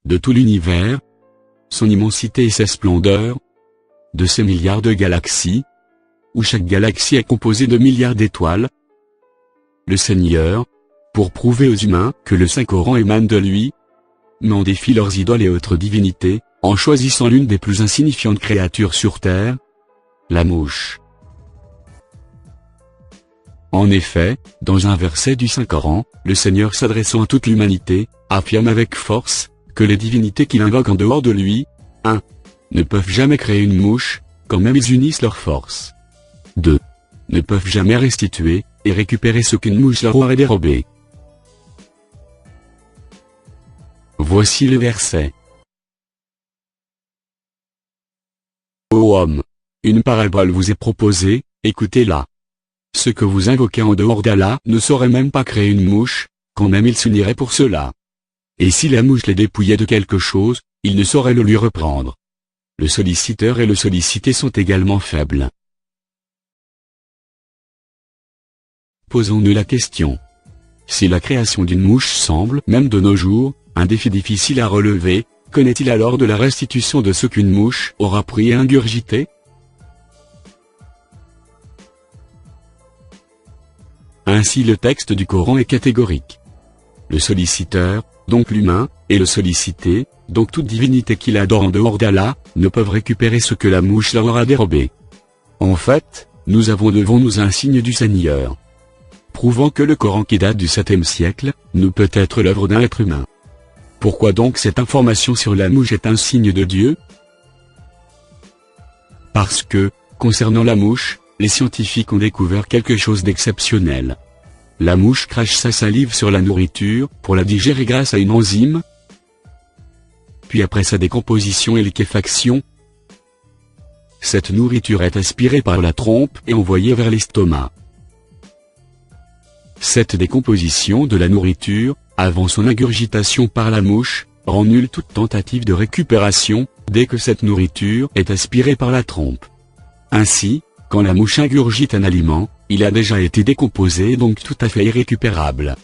de tout l'univers, son immensité et sa splendeur, de ces milliards de galaxies, où chaque galaxie est composée de milliards d'étoiles. Le Seigneur, pour prouver aux humains que le Saint-Coran émane de lui, met en défi leurs idoles et autres divinités, en choisissant l'une des plus insignifiantes créatures sur Terre, la mouche. En effet, dans un verset du Saint-Coran, le Seigneur s'adressant à toute l'humanité, affirme avec force, que les divinités qu'il invoque en dehors de lui, 1. Ne peuvent jamais créer une mouche, quand même ils unissent leurs forces. 2. Ne peuvent jamais restituer, et récupérer ce qu'une mouche leur aurait dérobé. Voici le verset. Ô homme, une parabole vous est proposée, écoutez-la. Ce que vous invoquez en dehors d'Allah ne saurait même pas créer une mouche, quand même il s'unirait pour cela. Et si la mouche les dépouillait de quelque chose, il ne saurait le lui reprendre. Le solliciteur et le sollicité sont également faibles. Posons-nous la question. Si la création d'une mouche semble, même de nos jours, un défi difficile à relever, qu'en est-il alors de la restitution de ce qu'une mouche aura pris et ingurgité? Ainsi le texte du Coran est catégorique. Le solliciteur, donc l'humain, et le sollicité, donc toute divinité qu'il adore en dehors d'Allah, ne peuvent récupérer ce que la mouche leur aura dérobé. En fait, nous avons devant nous un signe du Seigneur, prouvant que le Coran qui date du 7e siècle, ne peut être l'œuvre d'un être humain. Pourquoi donc cette information sur la mouche est un signe de Dieu? Parce que, concernant la mouche, les scientifiques ont découvert quelque chose d'exceptionnel. La mouche crache sa salive sur la nourriture, pour la digérer grâce à une enzyme. Puis après sa décomposition et liquéfaction, cette nourriture est aspirée par la trompe et envoyée vers l'estomac. Cette décomposition de la nourriture, avant son ingurgitation par la mouche, rend nulle toute tentative de récupération, dès que cette nourriture est aspirée par la trompe. Ainsi, quand la mouche ingurgite un aliment, il a déjà été décomposé et donc tout à fait irrécupérable.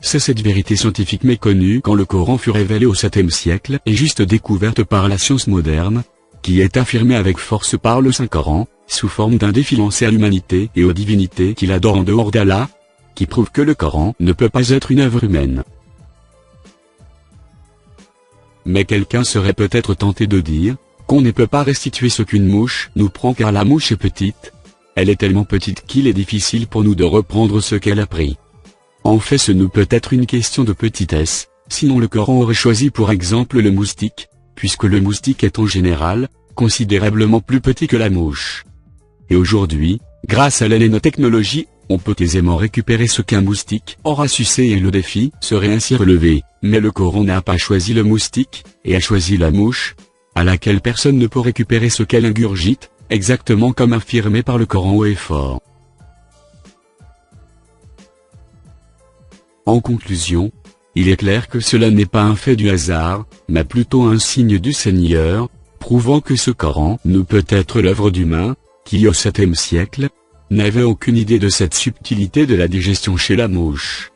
C'est cette vérité scientifique méconnue quand le Coran fut révélé au 7e siècle et juste découverte par la science moderne, qui est affirmée avec force par le Saint-Coran, sous forme d'un défi lancé à l'humanité et aux divinités qu'il adore en dehors d'Allah, qui prouve que le Coran ne peut pas être une œuvre humaine. Mais quelqu'un serait peut-être tenté de dire qu'on ne peut pas restituer ce qu'une mouche nous prend car la mouche est petite. Elle est tellement petite qu'il est difficile pour nous de reprendre ce qu'elle a pris. En fait, ce ne peut être une question de petitesse, sinon le Coran aurait choisi pour exemple le moustique, puisque le moustique est en général considérablement plus petit que la mouche. Et aujourd'hui, grâce à la nanotechnologie, on peut aisément récupérer ce qu'un moustique aura sucé et le défi serait ainsi relevé. Mais le Coran n'a pas choisi le moustique, et a choisi la mouche, à laquelle personne ne peut récupérer ce qu'elle ingurgite, exactement comme affirmé par le Coran haut et fort. En conclusion, il est clair que cela n'est pas un fait du hasard, mais plutôt un signe du Seigneur, prouvant que ce Coran ne peut être l'œuvre d'humains, qui au 7e siècle, n'avait aucune idée de cette subtilité de la digestion chez la mouche.